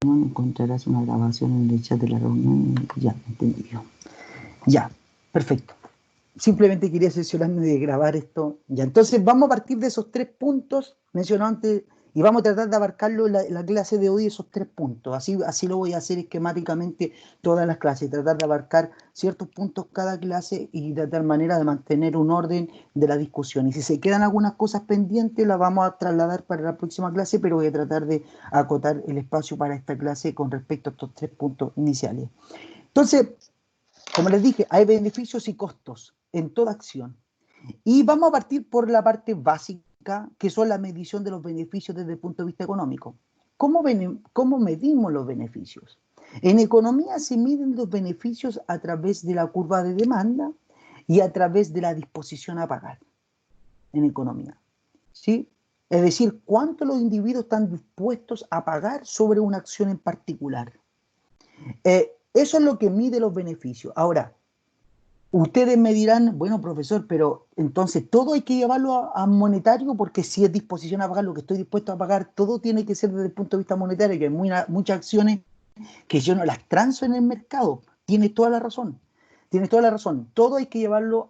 encontrarás una grabación en el chat de la reunión. Ya, entendido. Ya, perfecto. Simplemente quería asegurarme de grabar esto. Ya, entonces vamos a partir de esos 3 puntos mencionados antes y vamos a tratar de abarcarlo en la clase de hoy, esos 3 puntos. Así lo voy a hacer esquemáticamente todas las clases, tratar de abarcar ciertos puntos cada clase y de tal manera de mantener un orden de la discusión. Y si se quedan algunas cosas pendientes, las vamos a trasladar para la próxima clase, pero voy a tratar de acotar el espacio para esta clase con respecto a estos 3 puntos iniciales. Entonces, como les dije, hay beneficios y costos en toda acción. Y vamos a partir por la parte básica, que son la medición de los beneficios desde el punto de vista económico. ¿Cómo medimos los beneficios? En economía se miden los beneficios a través de la curva de demanda y a través de la disposición a pagar en economía. ¿Sí? Es decir, cuánto los individuos están dispuestos a pagar sobre una acción en particular. Eso es lo que mide los beneficios. Ahora, ustedes me dirán, bueno, profesor, pero entonces todo hay que llevarlo a monetario, porque si es disposición a pagar lo que estoy dispuesto a pagar, todo tiene que ser desde el punto de vista monetario, que hay muchas acciones que yo no las transo en el mercado. Tienes toda la razón. Tienes toda la razón. Todo hay que llevarlo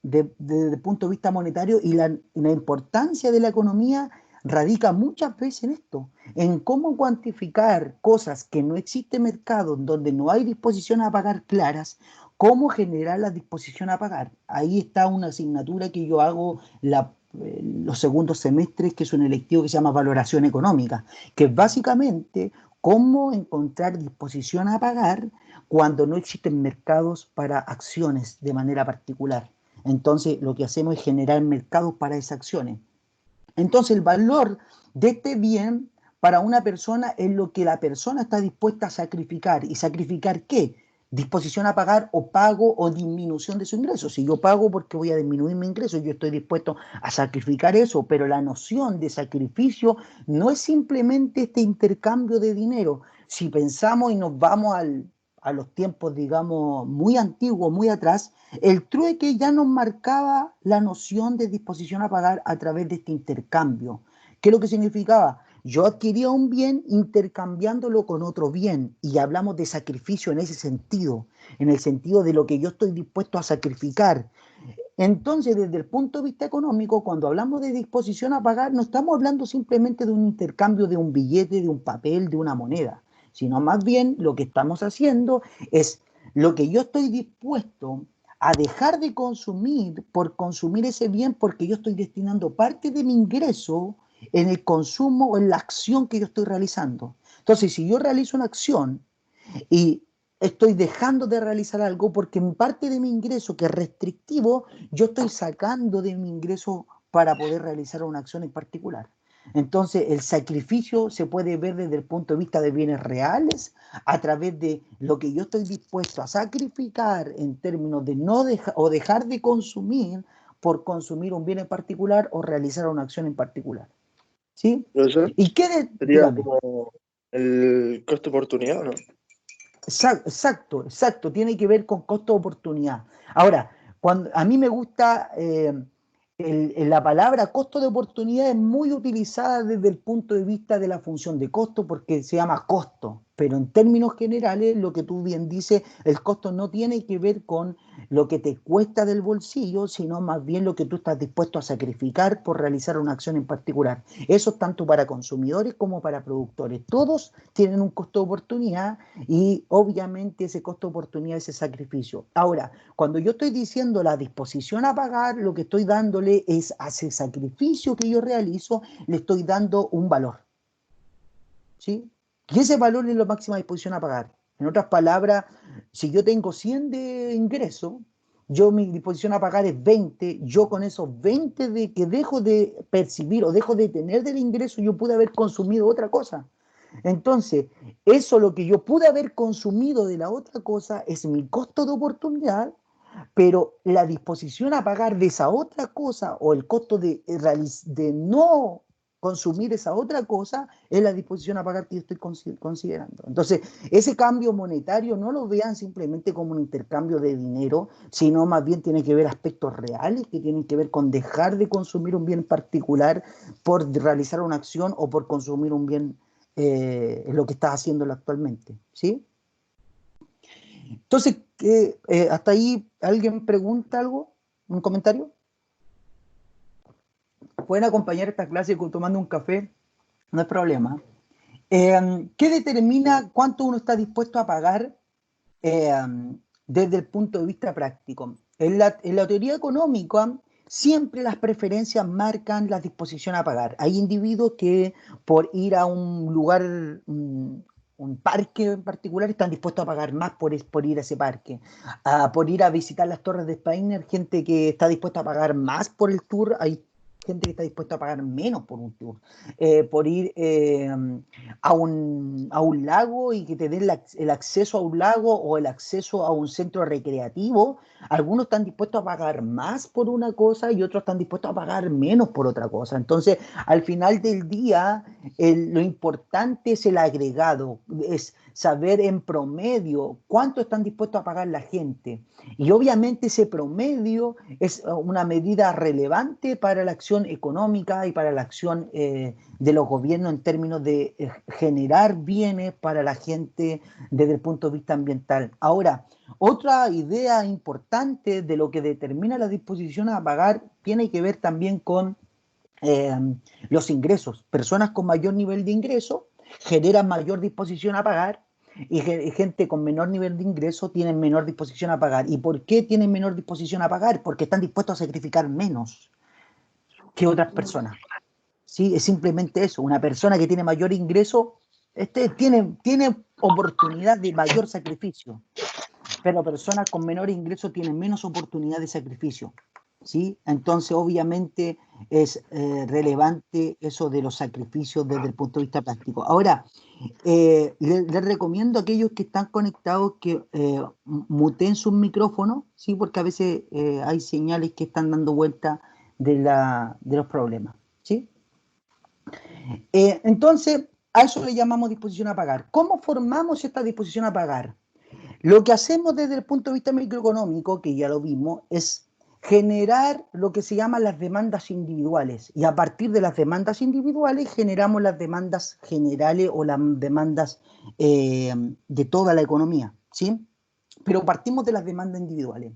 desde el punto de vista monetario, y la importancia de la economía radica muchas veces en esto, en cómo cuantificar cosas que no existe mercado, donde no hay disposición a pagar claras, cómo generar la disposición a pagar. Ahí está una asignatura que yo hago los segundos semestres, que es un electivo que se llama valoración económica, que es básicamente cómo encontrar disposición a pagar cuando no existen mercados para acciones de manera particular. Entonces, lo que hacemos es generar mercados para esas acciones. Entonces, el valor de este bien para una persona es lo que la persona está dispuesta a sacrificar. ¿Y sacrificar qué? Disposición a pagar, o pago o disminución de su ingreso. Si yo pago porque voy a disminuir mi ingreso, yo estoy dispuesto a sacrificar eso, pero la noción de sacrificio no es simplemente este intercambio de dinero. Si pensamos y nos vamos a los tiempos, digamos, muy antiguos, muy atrás, el trueque ya nos marcaba la noción de disposición a pagar a través de este intercambio. ¿Qué es lo que significaba? Yo adquiría un bien intercambiándolo con otro bien, y hablamos de sacrificio en ese sentido, en el sentido de lo que yo estoy dispuesto a sacrificar. Entonces, desde el punto de vista económico, cuando hablamos de disposición a pagar, no estamos hablando simplemente de un intercambio de un billete, de un papel, de una moneda, sino más bien lo que estamos haciendo es lo que yo estoy dispuesto a dejar de consumir por consumir ese bien, porque yo estoy destinando parte de mi ingreso en el consumo o en la acción que yo estoy realizando. Entonces, si yo realizo una acción y estoy dejando de realizar algo, porque en parte de mi ingreso, que es restrictivo, yo estoy sacando de mi ingreso para poder realizar una acción en particular. Entonces, el sacrificio se puede ver desde el punto de vista de bienes reales, a través de lo que yo estoy dispuesto a sacrificar en términos de no dejar de consumir por consumir un bien en particular o realizar una acción en particular. ¿Sí? Profesor, ¿Y qué sería dígame? como el costo de oportunidad, ¿no? Exacto, exacto, tiene que ver con costo-oportunidad. Ahora, a mí me gusta, la palabra costo de oportunidad es muy utilizada desde el punto de vista de la función de costo, porque se llama costo, pero en términos generales, lo que tú bien dices, el costo no tiene que ver con lo que te cuesta del bolsillo, sino más bien lo que tú estás dispuesto a sacrificar por realizar una acción en particular. Eso es tanto para consumidores como para productores. Todos tienen un costo de oportunidad, y obviamente ese costo de oportunidad, ese sacrificio. Ahora, cuando yo estoy diciendo la disposición a pagar, lo que estoy dándole es a ese sacrificio que yo realizo, le estoy dando un valor. ¿Sí? Y ese valor es la máxima disposición a pagar. En otras palabras, si yo tengo 100 de ingreso, yo mi disposición a pagar es 20, yo con esos 20 de que dejo de percibir o dejo de tener del ingreso, yo pude haber consumido otra cosa. Entonces, eso, lo que yo pude haber consumido de la otra cosa, es mi costo de oportunidad, pero la disposición a pagar de esa otra cosa, o el costo de no consumir esa otra cosa, es la disposición a pagar que yo estoy considerando. Entonces, ese cambio monetario no lo vean simplemente como un intercambio de dinero, sino más bien tiene que ver aspectos reales que tienen que ver con dejar de consumir un bien particular por realizar una acción o por consumir un bien es lo que estás haciéndolo actualmente, ¿sí? Entonces, hasta ahí, ¿alguien pregunta algo? ¿Un comentario? Pueden acompañar esta clase tomando un café, no hay problema. ¿Qué determina cuánto uno está dispuesto a pagar desde el punto de vista práctico? En la teoría económica, siempre las preferencias marcan la disposición a pagar. Hay individuos que por ir a un lugar, un parque en particular, están dispuestos a pagar más por ir a ese parque. Por ir a visitar las Torres de Paine, gente que está dispuesta a pagar más por el tour. Hay gente que está dispuesta a pagar menos por un tour. Por ir a un lago y que te den el acceso a un lago o el acceso a un centro recreativo. Algunos están dispuestos a pagar más por una cosa y otros están dispuestos a pagar menos por otra cosa. Entonces, al final del día, lo importante es el agregado, es saber en promedio cuánto están dispuestos a pagar la gente. Y obviamente ese promedio es una medida relevante para la acción económica y para la acción de los gobiernos en términos de generar bienes para la gente desde el punto de vista ambiental. Ahora, otra idea importante de lo que determina la disposición a pagar tiene que ver también con los ingresos. Personas con mayor nivel de ingreso generan mayor disposición a pagar y gente con menor nivel de ingreso tienen menor disposición a pagar. ¿Y por qué tienen menor disposición a pagar? Porque están dispuestos a sacrificar menos que otras personas. ¿Sí? Es simplemente eso. Una persona que tiene mayor ingreso tiene oportunidad de mayor sacrificio, pero personas con menor ingreso tienen menos oportunidad de sacrificio. ¿Sí? Entonces, obviamente, es relevante eso de los sacrificios desde el punto de vista práctico. Ahora, les recomiendo a aquellos que están conectados que muten sus micrófonos, ¿sí? Porque a veces hay señales que están dando vuelta de los problemas. ¿Sí? Entonces, a eso le llamamos disposición a pagar. ¿Cómo formamos esta disposición a pagar? Lo que hacemos desde el punto de vista microeconómico, que ya lo vimos, es generar lo que se llaman las demandas individuales. Y a partir de las demandas individuales generamos las demandas generales o las demandas de toda la economía, ¿sí? Pero partimos de las demandas individuales.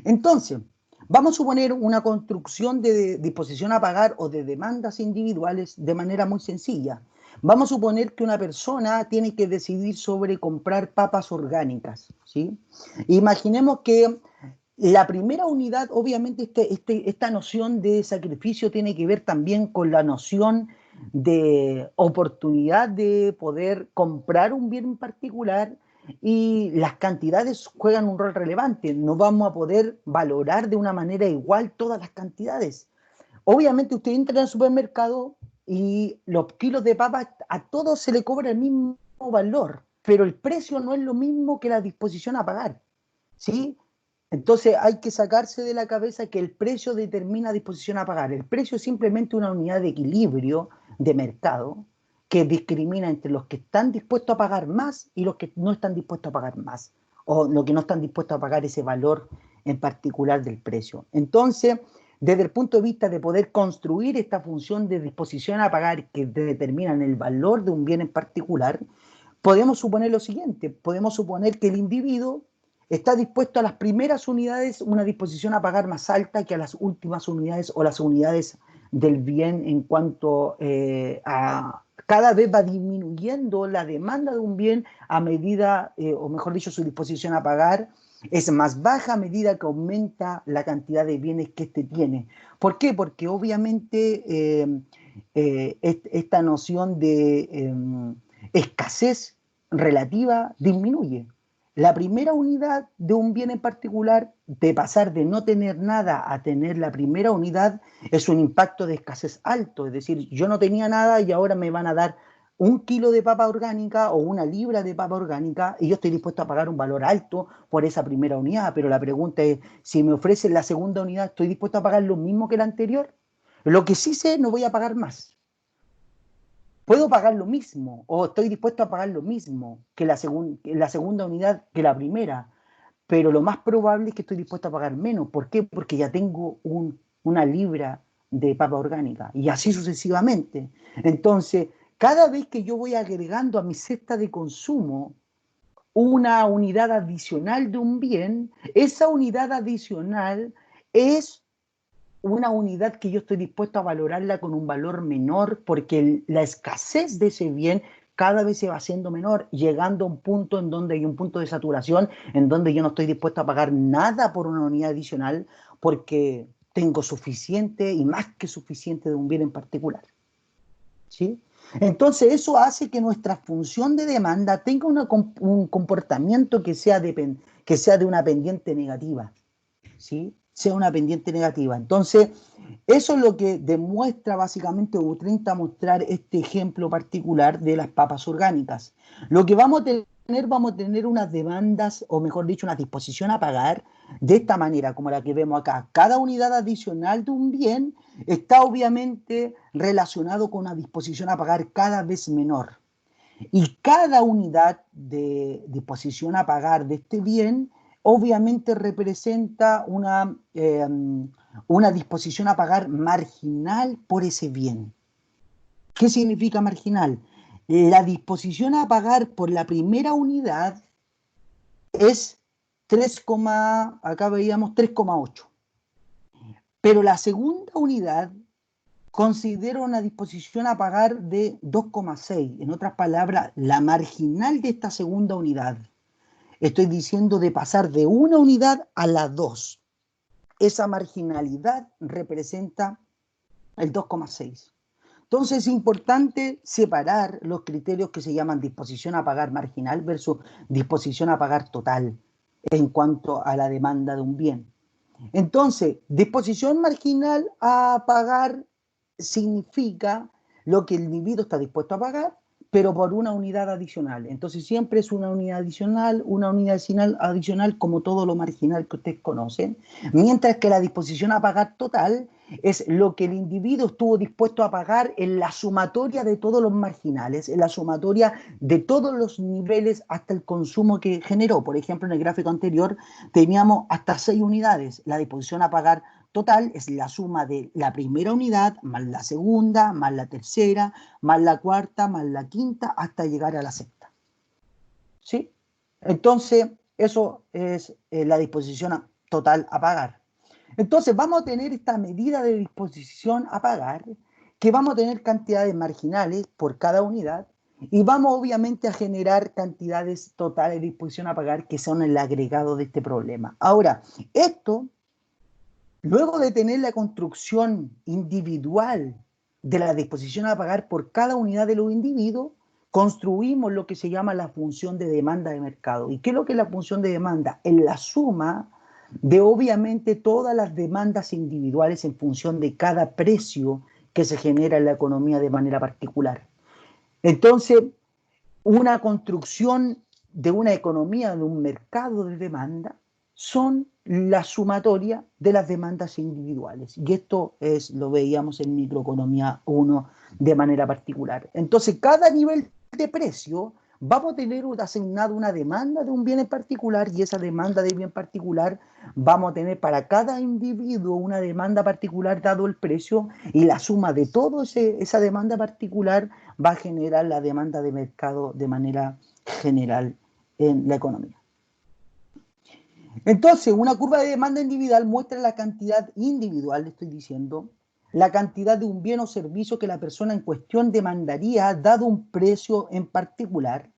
Entonces, vamos a suponer una construcción de disposición a pagar o de demandas individuales de manera muy sencilla. Vamos a suponer que una persona tiene que decidir sobre comprar papas orgánicas, ¿sí? Imaginemos que la primera unidad, obviamente esta noción de sacrificio tiene que ver también con la noción de oportunidad de poder comprar un bien en particular, y las cantidades juegan un rol relevante. No vamos a poder valorar de una manera igual todas las cantidades. Obviamente usted entra en el supermercado y los kilos de papas a todos se le cobra el mismo valor, pero el precio no es lo mismo que la disposición a pagar, ¿sí? Entonces hay que sacarse de la cabeza que el precio determina disposición a pagar. El precio es simplemente una unidad de equilibrio de mercado que discrimina entre los que están dispuestos a pagar más y los que no están dispuestos a pagar más, o los que no están dispuestos a pagar ese valor en particular del precio. Entonces, desde el punto de vista de poder construir esta función de disposición a pagar que determinan el valor de un bien en particular, podemos suponer lo siguiente: podemos suponer que el individuo está dispuesto a las primeras unidades una disposición a pagar más alta que a las últimas unidades o las unidades del bien, en cuanto a cada vez va disminuyendo la demanda de un bien a medida, o mejor dicho, su disposición a pagar es más baja a medida que aumenta la cantidad de bienes que éste tiene. ¿Por qué? Porque obviamente esta noción de escasez relativa disminuye. La primera unidad de un bien en particular, de pasar de no tener nada a tener la primera unidad, es un impacto de escasez alto. Es decir, yo no tenía nada y ahora me van a dar 1 kilo de papa orgánica o 1 libra de papa orgánica y yo estoy dispuesto a pagar un valor alto por esa primera unidad. Pero la pregunta es, si me ofrecen la segunda unidad, ¿estoy dispuesto a pagar lo mismo que la anterior? Lo que sí sé, no voy a pagar más. Puedo pagar lo mismo o estoy dispuesto a pagar lo mismo que la segunda unidad que la primera, pero lo más probable es que estoy dispuesto a pagar menos. ¿Por qué? Porque ya tengo una libra de papa orgánica y así sucesivamente. Entonces, cada vez que yo voy agregando a mi cesta de consumo una unidad adicional de un bien, esa unidad adicional es una unidad que yo estoy dispuesto a valorarla con un valor menor porque la escasez de ese bien cada vez se va haciendo menor, llegando a un punto en donde hay un punto de saturación, en donde yo no estoy dispuesto a pagar nada por una unidad adicional porque tengo suficiente y más que suficiente de un bien en particular. ¿Sí? Entonces eso hace que nuestra función de demanda tenga un comportamiento que sea de una pendiente negativa. ¿Sí? Sea una pendiente negativa. Entonces, eso es lo que demuestra básicamente o intenta mostrar este ejemplo particular de las papas orgánicas. Lo que vamos a tener unas demandas, o mejor dicho, una disposición a pagar de esta manera, como la que vemos acá. Cada unidad adicional de un bien está obviamente relacionado con una disposición a pagar cada vez menor. Y cada unidad de disposición a pagar de este bien obviamente representa una disposición a pagar marginal por ese bien. ¿Qué significa marginal? La disposición a pagar por la primera unidad es 3, acá veíamos 3,8. Pero la segunda unidad considera una disposición a pagar de 2,6. En otras palabras, la marginal de esta segunda unidad. Estoy diciendo de pasar de una unidad a la 2. Esa marginalidad representa el 2,6. Entonces es importante separar los criterios que se llaman disposición a pagar marginal versus disposición a pagar total en cuanto a la demanda de un bien. Entonces, disposición marginal a pagar significa lo que el individuo está dispuesto a pagar, pero por una unidad adicional. Entonces siempre es una unidad adicional como todo lo marginal que ustedes conocen, mientras que la disposición a pagar total es lo que el individuo estuvo dispuesto a pagar en la sumatoria de todos los marginales, en la sumatoria de todos los niveles hasta el consumo que generó. Por ejemplo, en el gráfico anterior teníamos hasta 6 unidades. La disposición a pagar total es la suma de la primera unidad más la segunda, más la tercera, más la cuarta, más la quinta, hasta llegar a la sexta. ¿Sí? Entonces, eso es la disposición total a pagar. Entonces, vamos a tener esta medida de disposición a pagar, que vamos a tener cantidades marginales por cada unidad, y vamos obviamente a generar cantidades totales de disposición a pagar que son el agregado de este problema. Ahora, esto, luego de tener la construcción individual de la disposición a pagar por cada unidad de los individuos, construimos lo que se llama la función de demanda de mercado. ¿Y qué es lo que es la función de demanda? Es la suma de obviamente todas las demandas individuales en función de cada precio que se genera en la economía de manera particular. Entonces, una construcción de una economía, de un mercado de demanda, son la sumatoria de las demandas individuales. Y esto lo veíamos en Microeconomía 1 de manera particular. Entonces, cada nivel de precio vamos a tener asignado una demanda de un bien en particular, y esa demanda de bien particular vamos a tener para cada individuo una demanda particular dado el precio, y la suma de toda esa demanda particular va a generar la demanda de mercado de manera general en la economía. Entonces, una curva de demanda individual muestra la cantidad individual, le estoy diciendo, la cantidad de un bien o servicio que la persona en cuestión demandaría dado un precio en particular.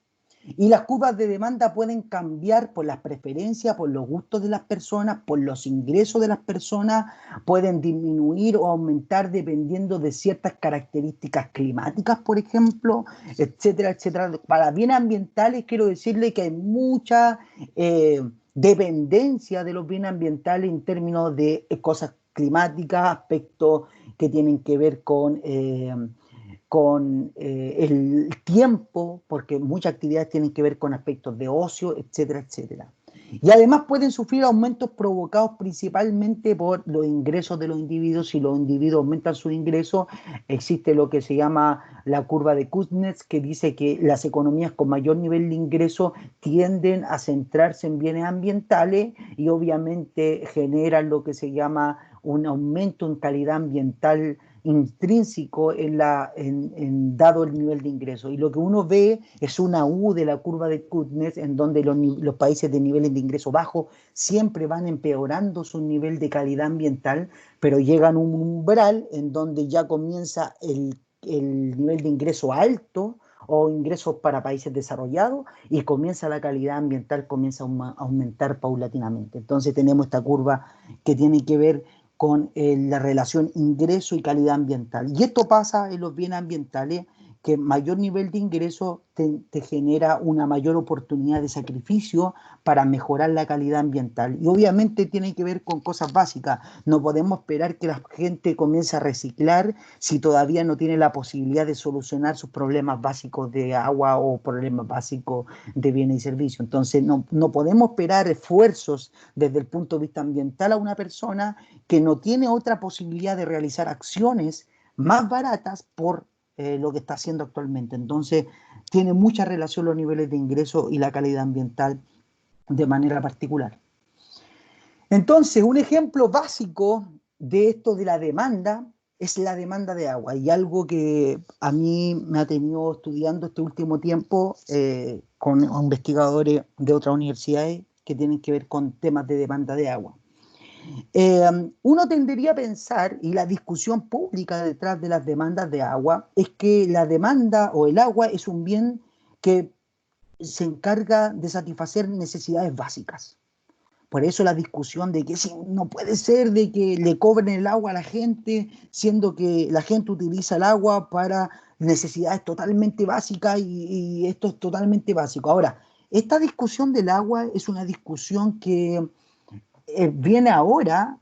Y las curvas de demanda pueden cambiar por las preferencias, por los gustos de las personas, por los ingresos de las personas, pueden disminuir o aumentar dependiendo de ciertas características climáticas, por ejemplo, etcétera, etcétera. Para bienes ambientales quiero decirle que hay mucha dependencia de los bienes ambientales en términos de cosas climáticas, aspectos que tienen que ver con el tiempo, porque muchas actividades tienen que ver con aspectos de ocio, etcétera, etcétera. Y además pueden sufrir aumentos provocados principalmente por los ingresos de los individuos. Si los individuos aumentan sus ingresos, existe lo que se llama la curva de Kuznets, que dice que las economías con mayor nivel de ingreso tienden a centrarse en bienes ambientales y obviamente generan lo que se llama un aumento en calidad ambiental intrínseco dado el nivel de ingreso. Y lo que uno ve es una U de la curva de Kuznets, en donde los países de niveles de ingreso bajo siempre van empeorando su nivel de calidad ambiental, pero llegan a un umbral en donde ya comienza el nivel de ingreso alto o ingresos para países desarrollados, y comienza la calidad ambiental, comienza a aumentar paulatinamente. Entonces tenemos esta curva que tiene que ver con la relación ingreso y calidad ambiental. Y esto pasa en los bienes ambientales, que mayor nivel de ingreso te genera una mayor oportunidad de sacrificio para mejorar la calidad ambiental. Y obviamente tiene que ver con cosas básicas. No podemos esperar que la gente comience a reciclar si todavía no tiene la posibilidad de solucionar sus problemas básicos de agua o problemas básicos de bienes y servicios. Entonces no podemos esperar esfuerzos desde el punto de vista ambiental a una persona que no tiene otra posibilidad de realizar acciones más baratas por lo que está haciendo actualmente. Entonces, tiene mucha relación los niveles de ingreso y la calidad ambiental de manera particular. Entonces, un ejemplo básico de esto de la demanda es la demanda de agua, y algo que a mí me ha tenido estudiando este último tiempo con investigadores de otras universidades que tienen que ver con temas de demanda de agua. Uno tendería a pensar, y la discusión pública detrás de las demandas de agua, es que la demanda o el agua es un bien que se encarga de satisfacer necesidades básicas. Por eso la discusión de que no puede ser de que le cobren el agua a la gente, siendo que la gente utiliza el agua para necesidades totalmente básicas, y esto es totalmente básico. Ahora, esta discusión del agua es una discusión que viene ahora,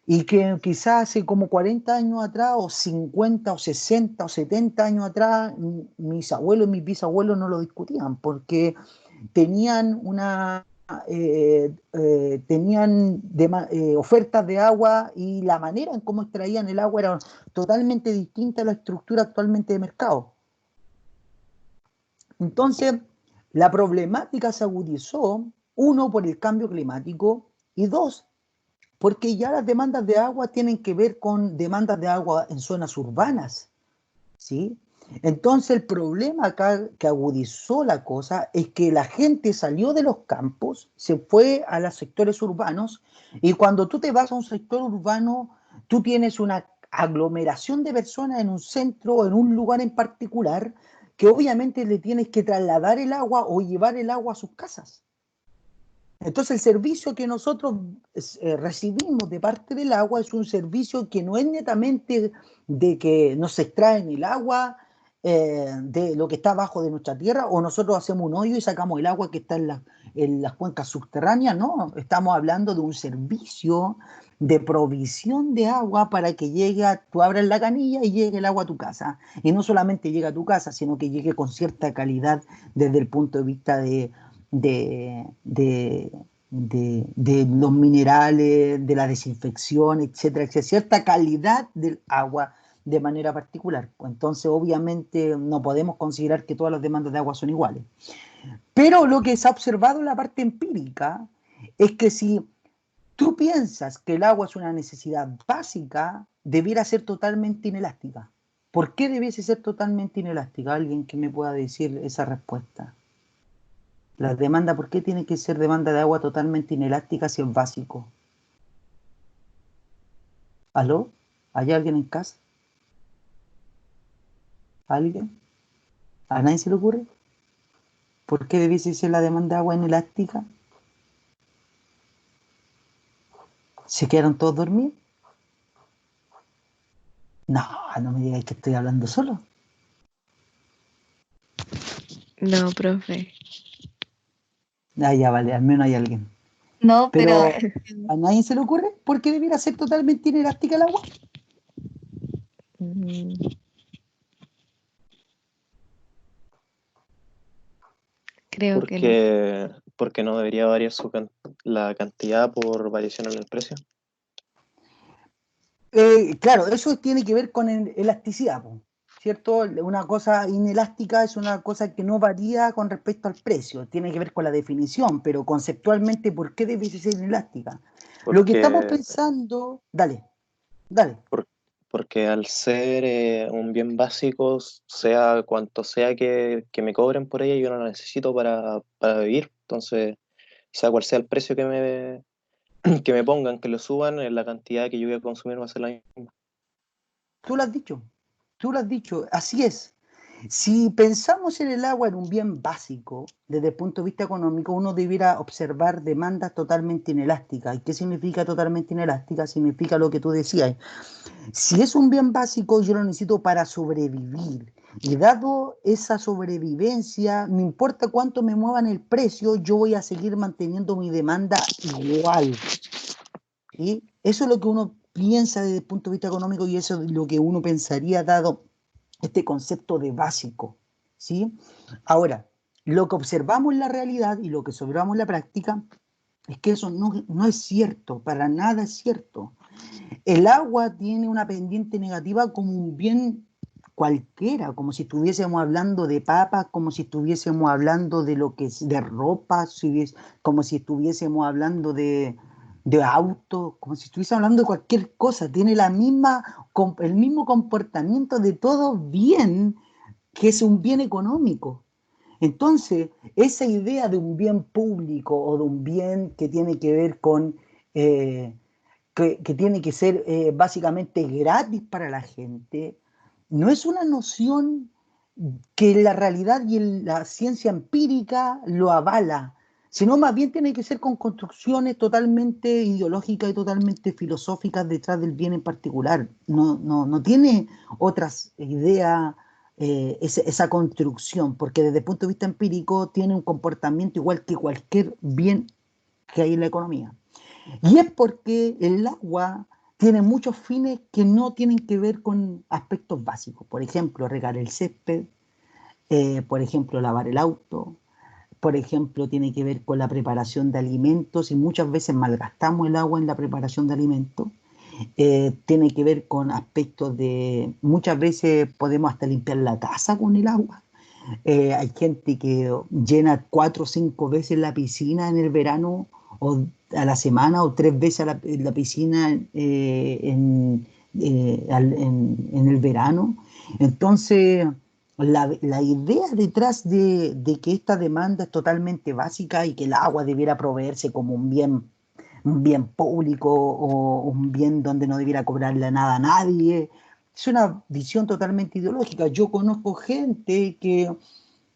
y que quizás hace como 40 años atrás, o 50, o 60, o 70 años atrás, mis abuelos y mis bisabuelos no lo discutían, porque tenían ofertas de agua, y la manera en cómo extraían el agua era totalmente distinta a la estructura actualmente de mercado. Entonces, la problemática se agudizó, uno, por el cambio climático, y dos, porque ya las demandas de agua tienen que ver con demandas de agua en zonas urbanas, ¿sí? Entonces el problema acá que agudizó la cosa es que la gente salió de los campos, se fue a los sectores urbanos, y cuando tú te vas a un sector urbano, tú tienes una aglomeración de personas en un centro o en un lugar en particular, que obviamente le tienes que trasladar el agua o llevar el agua a sus casas. Entonces el servicio que nosotros recibimos de parte del agua es un servicio que no es netamente de que nos extraen el agua de lo que está abajo de nuestra tierra, o nosotros hacemos un hoyo y sacamos el agua que está en las cuencas subterráneas. No, estamos hablando de un servicio de provisión de agua para que tú abras la canilla y llegue el agua a tu casa. Y no solamente llegue a tu casa, sino que llegue con cierta calidad desde el punto de vista de, de, de los minerales, de la desinfección, etcétera, etcétera, cierta calidad del agua de manera particular. Pues entonces, obviamente, no podemos considerar que todas las demandas de agua son iguales. Pero lo que se ha observado en la parte empírica es que si tú piensas que el agua es una necesidad básica, debiera ser totalmente inelástica. ¿Por qué debiese ser totalmente inelástica? Alguien que me pueda decir esa respuesta. La demanda, ¿por qué tiene que ser demanda de agua totalmente inelástica si es básico? ¿Aló? ¿Hay alguien en casa? ¿Alguien? ¿A nadie se le ocurre? ¿Por qué debiese ser la demanda de agua inelástica? ¿Se quedaron todos dormidos? No, no me digáis que estoy hablando solo. No, profe. Ah, ya vale, al menos hay alguien. No, pero Pero ¿a nadie se le ocurre por qué debiera ser totalmente inelástica el agua? Creo que no. Porque no debería variar la cantidad por variación en el precio. Claro, eso tiene que ver con elasticidad, ¿cierto? Una cosa inelástica es una cosa que no varía con respecto al precio, tiene que ver con la definición, pero conceptualmente, ¿por qué debe ser inelástica? Lo que estamos Porque, pensando, dale. porque al ser un bien básico, sea cuanto sea que me cobren por ella, yo no la necesito para vivir. Entonces, sea cual sea el precio que me pongan, que lo suban, la cantidad que yo voy a consumir va a ser la misma. Tú lo has dicho, tú lo has dicho, así es. Si pensamos en el agua en un bien básico, desde el punto de vista económico, uno debiera observar demandas totalmente inelásticas. ¿Y qué significa totalmente inelástica? Significa lo que tú decías. Si es un bien básico, yo lo necesito para sobrevivir. Y dado esa sobrevivencia, no importa cuánto me muevan el precio, yo voy a seguir manteniendo mi demanda igual. ¿Sí? Eso es lo que uno piensa desde el punto de vista económico y eso es lo que uno pensaría dado este concepto de básico. ¿Sí? Ahora, lo que observamos en la realidad y lo que observamos en la práctica es que eso no es cierto, para nada es cierto. El agua tiene una pendiente negativa como un bien cualquiera, como si estuviésemos hablando de papas, como si estuviésemos hablando de lo que es de ropa, como si estuviésemos hablando de autos, como si estuviésemos hablando de cualquier cosa. Tiene el mismo comportamiento de todo bien que es un bien económico. Entonces, esa idea de un bien público o de un bien que tiene que ver con que tiene que ser básicamente gratis para la gente, no es una noción que la realidad y la ciencia empírica lo avala, sino más bien tiene que ser con construcciones totalmente ideológicas y totalmente filosóficas detrás del bien en particular. No tiene otras ideas esa construcción, porque desde el punto de vista empírico tiene un comportamiento igual que cualquier bien que hay en la economía. Y es porque el agua tiene muchos fines que no tienen que ver con aspectos básicos. Por ejemplo, regar el césped, por ejemplo, lavar el auto, por ejemplo, tiene que ver con la preparación de alimentos y muchas veces malgastamos el agua en la preparación de alimentos. Tiene que ver con aspectos de, muchas veces podemos hasta limpiar la casa con el agua. Hay gente que llena 4 o 5 veces la piscina en el verano o a la semana o 3 veces la piscina en el verano. Entonces, la idea detrás de que esta demanda es totalmente básica y que el agua debiera proveerse como un bien público o un bien donde no debiera cobrarle nada a nadie, es una visión totalmente ideológica. Yo conozco gente que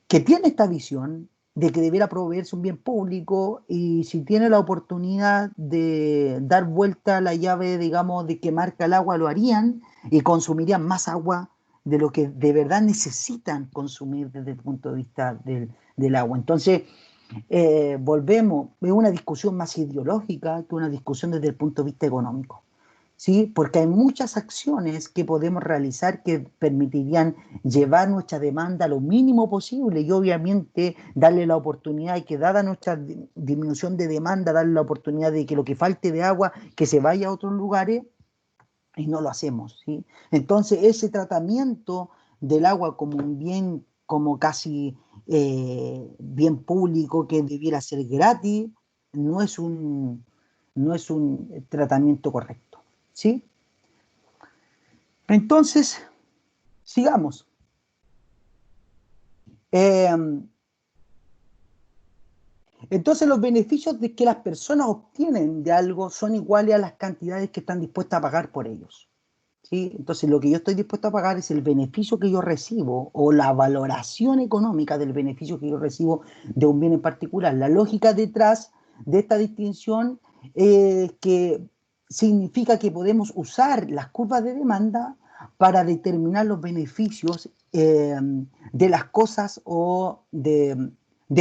tiene esta visión de que debiera proveerse un bien público y si tiene la oportunidad de dar vuelta a la llave, digamos, de que marca el agua, lo harían y consumirían más agua de lo que de verdad necesitan consumir desde el punto de vista del agua. Entonces, volvemos, es una discusión más ideológica que una discusión desde el punto de vista económico. ¿Sí? Porque hay muchas acciones que podemos realizar que permitirían llevar nuestra demanda a lo mínimo posible y obviamente darle la oportunidad y que dada nuestra disminución de demanda, darle la oportunidad de que lo que falte de agua, que se vaya a otros lugares y no lo hacemos. ¿Sí? Entonces ese tratamiento del agua como un bien, como casi bien público que debiera ser gratis, no es no es un tratamiento correcto. ¿Sí? Entonces, sigamos. Eh, entonces, los beneficios de que las personas obtienen de algo son iguales a las cantidades que están dispuestas a pagar por ellos. ¿Sí? Entonces, lo que yo estoy dispuesto a pagar es el beneficio que yo recibo o la valoración económica del beneficio que yo recibo de un bien en particular. La lógica detrás de esta distinción que significa que podemos usar las curvas de demanda para determinar los beneficios de las cosas o de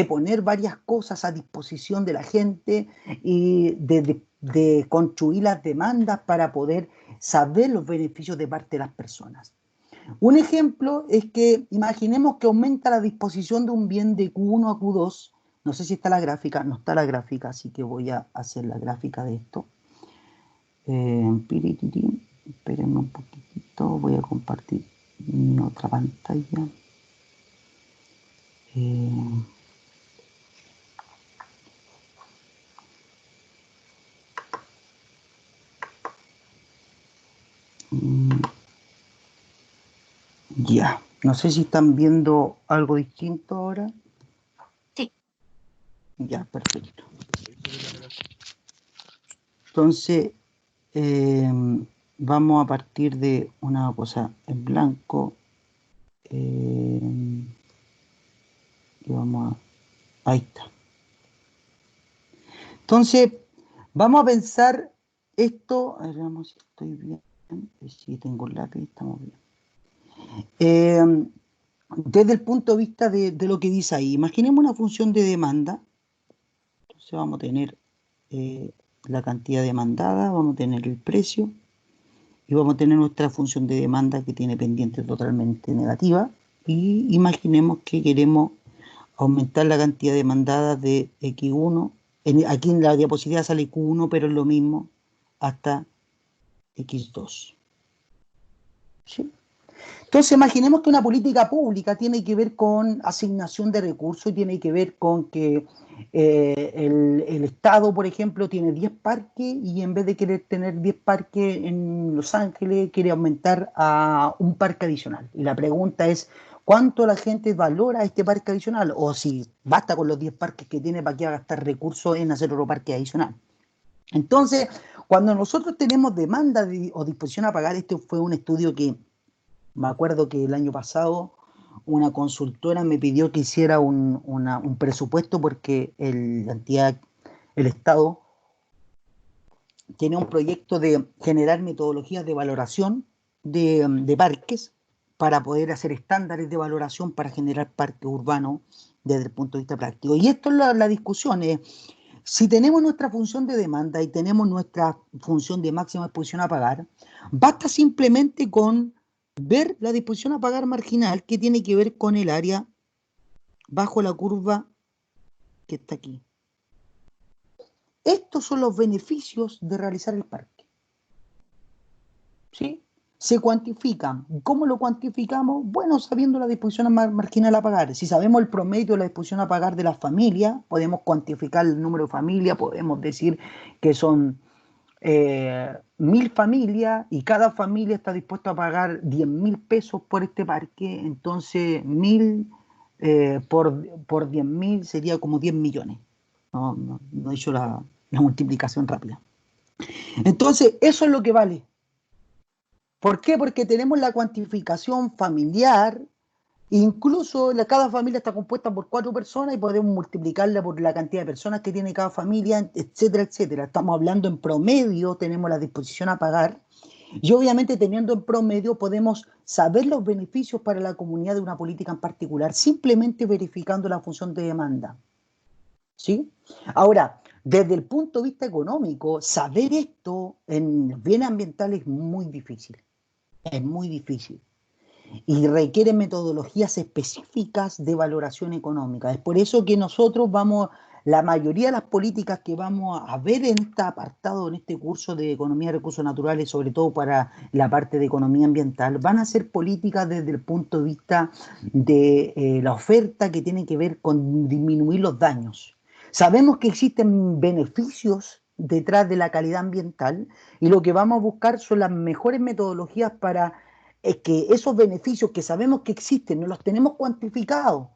poner varias cosas a disposición de la gente y de construir las demandas para poder saber los beneficios de parte de las personas. Un ejemplo es que imaginemos que aumenta la disposición de un bien de Q1 a Q2. No sé si está la gráfica, no está la gráfica, así que voy a hacer la gráfica de esto. Espérenme un poquitito, voy a compartir mi otra pantalla. Ya. No sé si están viendo algo distinto ahora. Sí. Ya, perfecto. Entonces, vamos a partir de una cosa en blanco. Y vamos a... Ahí está. Entonces, vamos a pensar esto. A ver, veamos si estoy bien. Si tengo el lápiz, estamos bien. Desde el punto de vista de lo que dice ahí, imaginemos una función de demanda. Entonces vamos a tener la cantidad demandada, vamos a tener el precio y vamos a tener nuestra función de demanda que tiene pendiente totalmente negativa. Y imaginemos que queremos aumentar la cantidad demandada de X1. Aquí en la diapositiva sale Q1, pero es lo mismo hasta X2. ¿Sí? Entonces, imaginemos que una política pública tiene que ver con asignación de recursos, tiene que ver con que el Estado, por ejemplo, tiene 10 parques y en vez de querer tener 10 parques en Los Ángeles, quiere aumentar a un parque adicional. Y la pregunta es, ¿cuánto la gente valora este parque adicional? O si basta con los 10 parques que tiene, ¿para qué va a gastar recursos en hacer otro parque adicional? Entonces, cuando nosotros tenemos demanda o disposición a pagar, este fue un estudio que me acuerdo que el año pasado una consultora me pidió que hiciera un presupuesto porque el Estado tiene un proyecto de generar metodologías de valoración de parques para poder hacer estándares de valoración para generar parques urbanos desde el punto de vista práctico. Y esto es la discusión. Si tenemos nuestra función de demanda y tenemos nuestra función de máxima exposición a pagar, basta simplemente con ver la disposición a pagar marginal que tiene que ver con el área bajo la curva que está aquí. Estos son los beneficios de realizar el parque. ¿Sí? Se cuantifican. ¿Cómo lo cuantificamos? Bueno, sabiendo la disposición marginal a pagar. Si sabemos el promedio de la disposición a pagar de las familias, podemos cuantificar el número de familias, podemos decir que son 1000 familias y cada familia está dispuesta a pagar 10.000 pesos por este parque, entonces 1000 por 10.000 sería como 10 millones. No he hecho la multiplicación rápida. Entonces, eso es lo que vale. ¿Por qué? Porque tenemos la cuantificación familiar. Incluso cada familia está compuesta por 4 personas y podemos multiplicarla por la cantidad de personas que tiene cada familia, etcétera, etcétera. Estamos hablando en promedio, tenemos la disposición a pagar y obviamente teniendo en promedio podemos saber los beneficios para la comunidad de una política en particular simplemente verificando la función de demanda. ¿Sí? Ahora, desde el punto de vista económico, saber esto en bienes ambientales es muy difícil. Es muy difícil. Y requiere metodologías específicas de valoración económica. Es por eso que nosotros la mayoría de las políticas que vamos a ver en este apartado, en este curso de Economía de Recursos Naturales, sobre todo para la parte de economía ambiental, van a ser políticas desde el punto de vista de la oferta que tiene que ver con disminuir los daños. Sabemos que existen beneficios detrás de la calidad ambiental y lo que vamos a buscar son las mejores metodologías para que esos beneficios que sabemos que existen, no los tenemos cuantificados,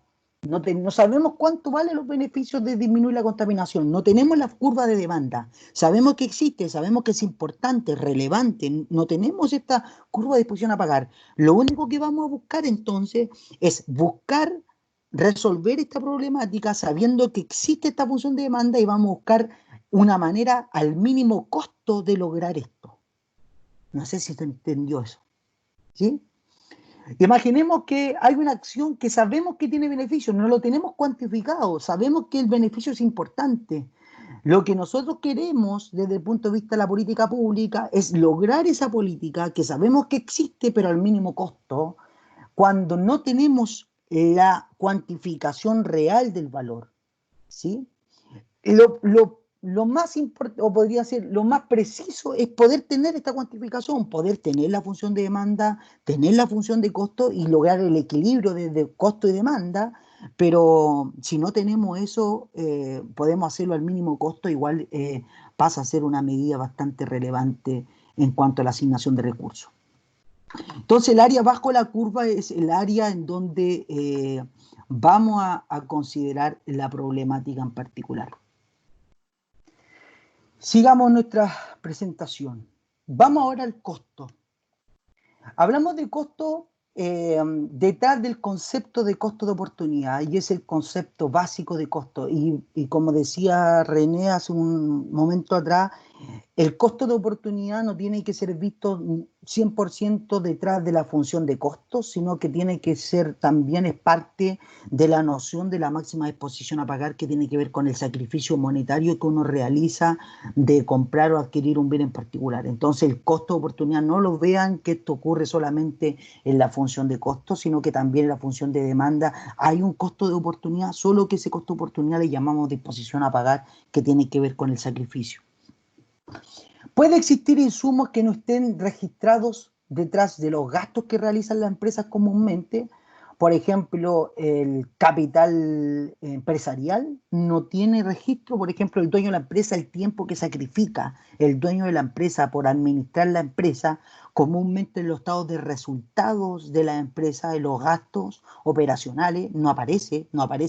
no sabemos cuánto valen los beneficios de disminuir la contaminación, no tenemos la curva de demanda, sabemos que existe, sabemos que es importante, relevante, no tenemos esta curva de disposición a pagar. Lo único que vamos a buscar entonces es buscar resolver esta problemática sabiendo que existe esta función de demanda y vamos a buscar una manera al mínimo costo de lograr esto. No sé si se entendió eso. ¿Sí? Imaginemos que hay una acción que sabemos que tiene beneficio, no lo tenemos cuantificado, sabemos que el beneficio es importante. Lo que nosotros queremos desde el punto de vista de la política pública es lograr esa política que sabemos que existe, pero al mínimo costo, cuando no tenemos la cuantificación real del valor. ¿Sí? Lo más importante, o podría ser lo más preciso, es poder tener esta cuantificación, poder tener la función de demanda, tener la función de costo y lograr el equilibrio de costo y demanda, pero si no tenemos eso, podemos hacerlo al mínimo costo, igual pasa a ser una medida bastante relevante en cuanto a la asignación de recursos. Entonces el área bajo la curva es el área en donde vamos a considerar la problemática en particular. Sigamos nuestra presentación. Vamos ahora al costo. Hablamos de costo detrás del concepto de costo de oportunidad, y es el concepto básico de costo. Y como decía René hace un momento atrás, el costo de oportunidad no tiene que ser visto 100% detrás de la función de costos, sino que tiene que ser también es parte de la noción de la máxima disposición a pagar, que tiene que ver con el sacrificio monetario que uno realiza de comprar o adquirir un bien en particular. Entonces el costo de oportunidad, no lo vean que esto ocurre solamente en la función de costos, sino que también en la función de demanda hay un costo de oportunidad, solo que ese costo de oportunidad le llamamos disposición a pagar, que tiene que ver con el sacrificio. Puede existir insumos que no estén registrados detrás de los gastos que realizan las empresas comúnmente. Por ejemplo, el capital empresarial no tiene registro. Por ejemplo, el dueño de la empresa, el tiempo que sacrifica el dueño de la empresa por administrar la empresa, comúnmente en los estados de resultados de la empresa, de los gastos operacionales, no aparece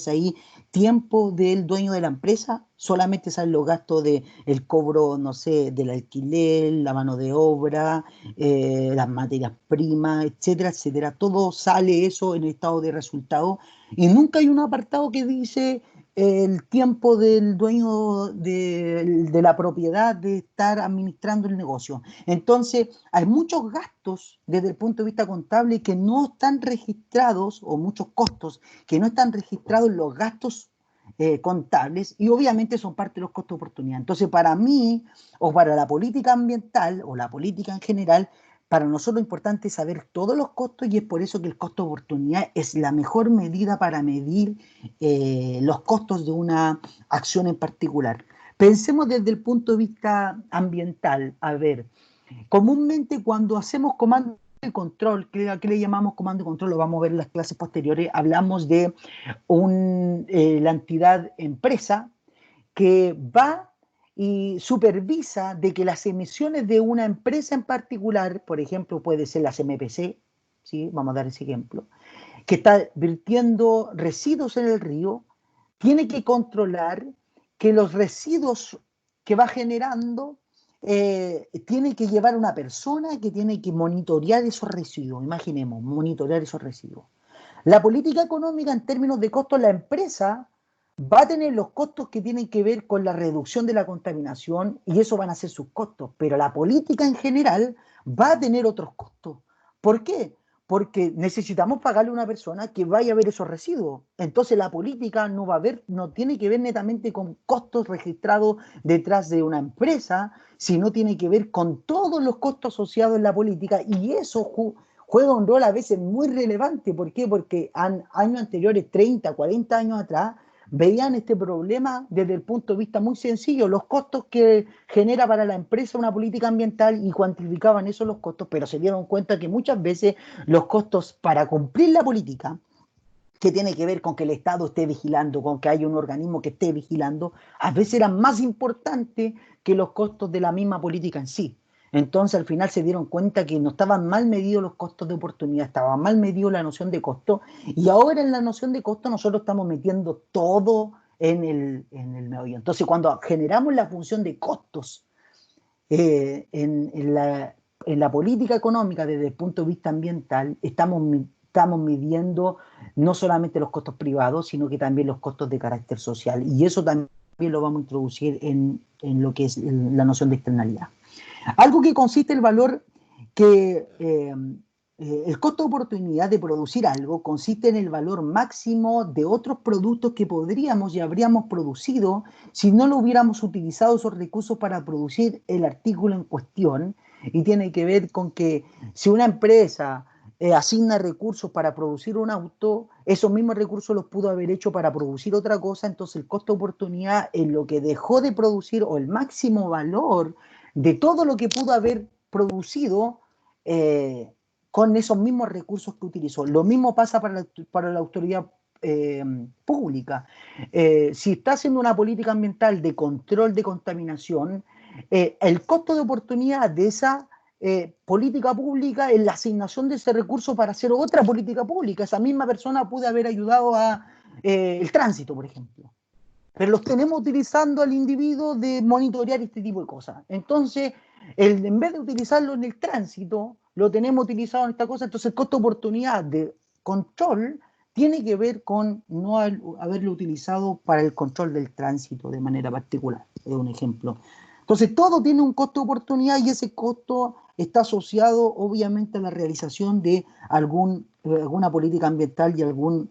ahí tiempo del dueño de la empresa, solamente salen los gastos de el cobro, no sé, del alquiler, la mano de obra, las materias primas, etcétera, etcétera. Todo sale eso en el estado de resultado, y nunca hay un apartado que dice el tiempo del dueño de la propiedad de estar administrando el negocio. Entonces, hay muchos gastos desde el punto de vista contable que no están registrados, o muchos costos que no están registrados en los gastos contables, y obviamente son parte de los costos de oportunidad. Entonces, para mí, o para la política ambiental, o la política en general, para nosotros lo importante es saber todos los costos, y es por eso que el costo de oportunidad es la mejor medida para medir los costos de una acción en particular. Pensemos desde el punto de vista ambiental. A ver, comúnmente cuando hacemos comando de control, ¿a qué le llamamos comando de control? Lo vamos a ver en las clases posteriores. Hablamos de la entidad empresa que va y supervisa de que las emisiones de una empresa en particular, por ejemplo, puede ser las MPC, ¿sí? Vamos a dar ese ejemplo, que está vertiendo residuos en el río, tiene que controlar que los residuos que va generando tiene que llevar una persona que tiene que monitorear esos residuos. Imaginemos, monitorear esos residuos. La política económica en términos de costos, la empresa va a tener los costos que tienen que ver con la reducción de la contaminación, y eso van a ser sus costos, pero la política en general va a tener otros costos. ¿Por qué? Porque necesitamos pagarle a una persona que vaya a ver esos residuos. Entonces la política no va a ver, no tiene que ver netamente con costos registrados detrás de una empresa, sino tiene que ver con todos los costos asociados en la política, y eso juega un rol a veces muy relevante. ¿Por qué? Porque años anteriores, 30, 40 años atrás, veían este problema desde el punto de vista muy sencillo, los costos que genera para la empresa una política ambiental, y cuantificaban esos los costos, pero se dieron cuenta que muchas veces los costos para cumplir la política, que tiene que ver con que el Estado esté vigilando, con que haya un organismo que esté vigilando, a veces eran más importantes que los costos de la misma política en sí. Entonces al final se dieron cuenta que no estaban mal medidos los costos de oportunidad, estaba mal medido la noción de costo, y ahora en la noción de costo nosotros estamos metiendo todo en el meollo. Entonces cuando generamos la función de costos en la política económica desde el punto de vista ambiental, estamos midiendo no solamente los costos privados, sino que también los costos de carácter social. Y eso también lo vamos a introducir en lo que es la noción de externalidad. Algo que consiste en el valor que... el costo de oportunidad de producir algo consiste en el valor máximo de otros productos que podríamos y habríamos producido si no lo hubiéramos utilizado esos recursos para producir el artículo en cuestión. Y tiene que ver con que si una empresa asigna recursos para producir un auto, esos mismos recursos los pudo haber hecho para producir otra cosa. Entonces el costo de oportunidad en lo que dejó de producir, o el máximo valor de todo lo que pudo haber producido con esos mismos recursos que utilizó. Lo mismo pasa para la autoridad pública. Si está haciendo una política ambiental de control de contaminación, el costo de oportunidad de esa política pública en la asignación de ese recurso para hacer otra política pública. Esa misma persona puede haber ayudado a el tránsito, por ejemplo. Pero los tenemos utilizando al individuo de monitorear este tipo de cosas. Entonces, en vez de utilizarlo en el tránsito, lo tenemos utilizado en esta cosa. Entonces, el costo-oportunidad de control tiene que ver con no haberlo utilizado para el control del tránsito de manera particular. Es un ejemplo. Entonces, todo tiene un costo-oportunidad y ese costo está asociado, obviamente, a la realización de alguna política ambiental y algún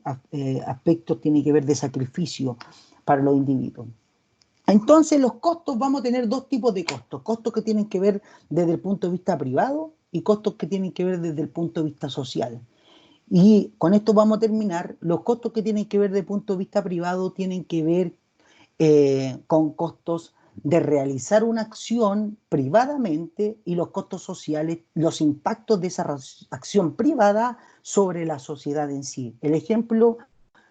aspecto tiene que ver de sacrificio para los individuos. Entonces, los costos, vamos a tener dos tipos de costos. Costos que tienen que ver desde el punto de vista privado y costos que tienen que ver desde el punto de vista social. Y con esto vamos a terminar. Los costos que tienen que ver desde el punto de vista privado tienen que ver con costos de realizar una acción privadamente y los costos sociales, los impactos de esa acción privada sobre la sociedad en sí. El ejemplo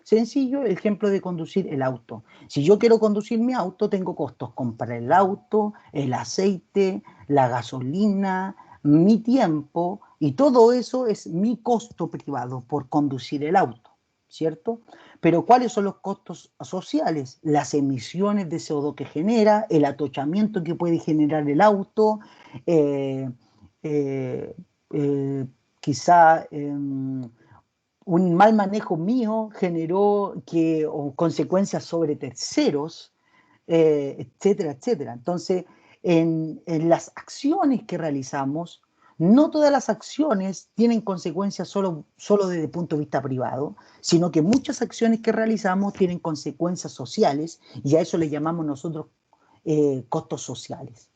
sencillo, el ejemplo de conducir el auto. Si yo quiero conducir mi auto, tengo costos. Comprar el auto, el aceite, la gasolina, mi tiempo, y todo eso es mi costo privado por conducir el auto, ¿cierto? Pero ¿cuáles son los costos sociales? Las emisiones de CO2 que genera, el atochamiento que puede generar el auto, eh, eh, eh, quizá un mal manejo mío generó consecuencias sobre terceros, etcétera, etcétera. Entonces, en las acciones que realizamos, no todas las acciones tienen consecuencias solo desde el punto de vista privado, sino que muchas acciones que realizamos tienen consecuencias sociales y a eso le llamamos nosotros costos sociales.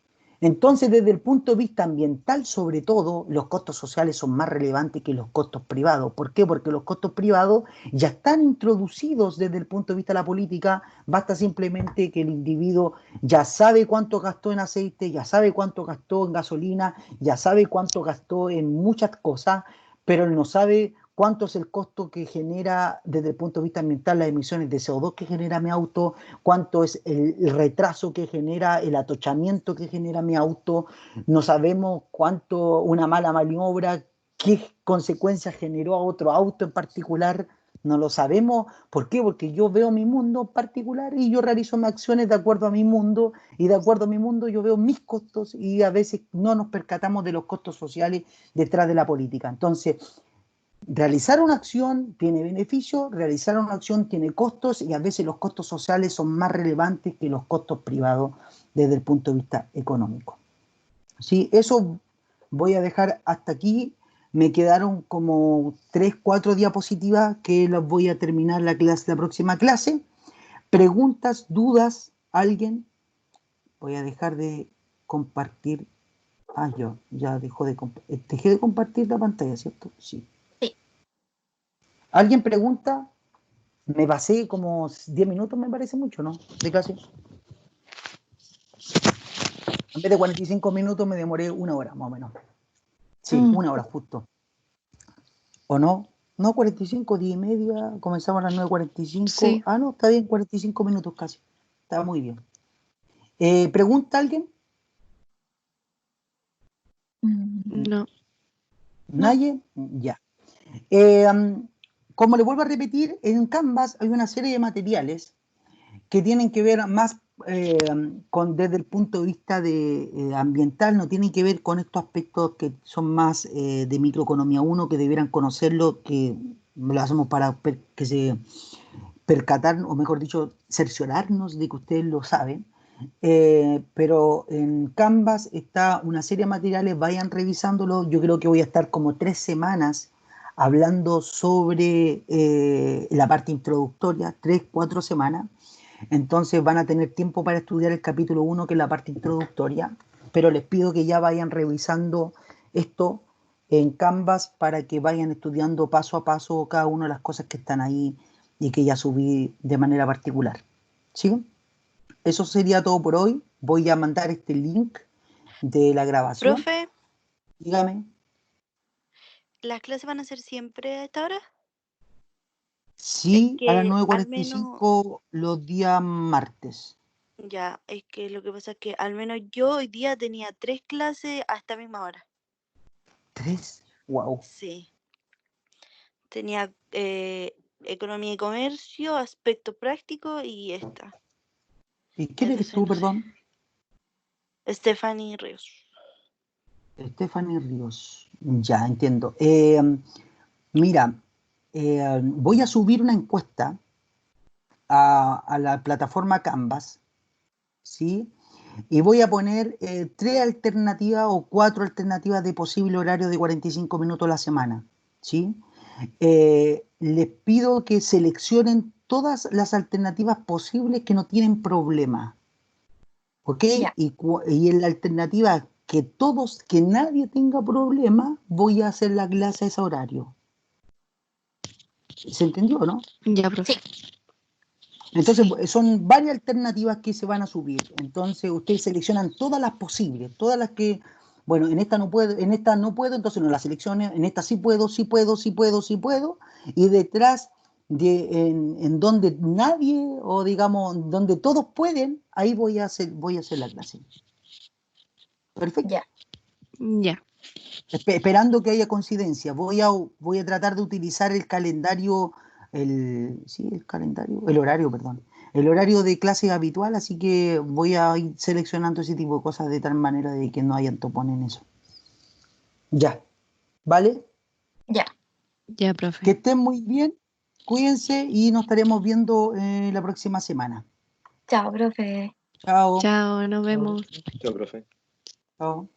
Entonces, desde el punto de vista ambiental, sobre todo, los costos sociales son más relevantes que los costos privados. ¿Por qué? Porque los costos privados ya están introducidos desde el punto de vista de la política. Basta simplemente que el individuo ya sabe cuánto gastó en aceite, ya sabe cuánto gastó en gasolina, ya sabe cuánto gastó en muchas cosas, pero él no sabe cuánto es el costo que genera desde el punto de vista ambiental las emisiones de CO2 que genera mi auto, cuánto es el retraso que genera, el atochamiento que genera mi auto, no sabemos cuánto una mala maniobra, qué consecuencias generó a otro auto en particular, no lo sabemos. ¿Por qué? Porque yo veo mi mundo particular y yo realizo mis acciones de acuerdo a mi mundo y de acuerdo a mi mundo yo veo mis costos y a veces no nos percatamos de los costos sociales detrás de la política. Entonces, realizar una acción tiene beneficios, realizar una acción tiene costos y a veces los costos sociales son más relevantes que los costos privados desde el punto de vista económico. ¿Sí? Eso voy a dejar hasta aquí. Me quedaron como 3, 4 diapositivas que las voy a terminar la próxima clase. Preguntas, dudas, ¿alguien? Voy a dejar de compartir. Yo ya dejé de compartir la pantalla, ¿cierto? Sí. ¿Alguien pregunta? Me pasé como 10 minutos, me parece mucho, ¿no? De clase. En vez de 45 minutos me demoré 1 hora, más o menos. Sí, 1 hora justo. ¿O no? No, 45, 10 y media, comenzamos a las 9:45. Sí. No, está bien, 45 minutos casi. Está muy bien. ¿Pregunta alguien? No. ¿Nadie? Ya. Como le vuelvo a repetir, en Canvas hay una serie de materiales que tienen que ver más desde el punto de vista ambiental, no tienen que ver con estos aspectos que son más de microeconomía 1, que debieran conocerlo, que lo hacemos para que se percatar, o mejor dicho, cerciorarnos de que ustedes lo saben. Pero en Canvas está una serie de materiales, vayan revisándolo. Yo creo que voy a estar como 3 semanas hablando sobre la parte introductoria, 3, 4 semanas. Entonces van a tener tiempo para estudiar el capítulo 1, que es la parte introductoria, pero les pido que ya vayan revisando esto en Canvas para que vayan estudiando paso a paso cada una de las cosas que están ahí y que ya subí de manera particular. ¿Sí? Eso sería todo por hoy. Voy a mandar este link de la grabación. Profe, Dígame. ¿las clases van a ser siempre a esta hora? Sí, Es a las que 9:45 los días martes. Ya, es que lo que pasa es que al menos yo hoy día tenía 3 clases a esta misma hora. 3. Wow. Sí. Tenía economía y comercio, aspecto práctico y esta. ¿Y quién eres Entonces, tú, no sé. perdón? Stephanie Ríos. Stephanie Ríos. Ya, entiendo. Mira, voy a subir una encuesta a la plataforma Canvas, ¿sí? Y voy a poner 3 alternativas o 4 alternativas de posible horario de 45 minutos a la semana, ¿sí? Les pido que seleccionen todas las alternativas posibles que no tienen problema, ¿ok? Ya. Y en la alternativa que nadie tenga problema, voy a hacer la clase a ese horario. ¿Se entendió, no? Ya, profe. Sí. Entonces, Sí. son varias alternativas que se van a subir. Entonces, ustedes seleccionan todas las posibles, todas las que, bueno, en esta no puedo, entonces no las seleccionen, en esta sí puedo, sí puedo, sí puedo, sí puedo, y detrás en donde nadie, o digamos, donde todos pueden, ahí voy a hacer la clase. Perfecto. Ya. Ya. Esperando que haya coincidencia. Voy a tratar de utilizar el calendario, el horario, perdón. El horario de clase habitual, así que voy a ir seleccionando ese tipo de cosas de tal manera de que no hayan topones en eso. Ya, ¿vale? Ya. Ya, Que profe. estén muy bien, cuídense y nos estaremos viendo la próxima semana. Chao, profe. Chao. Chao, nos vemos. Chao, profe. Chao.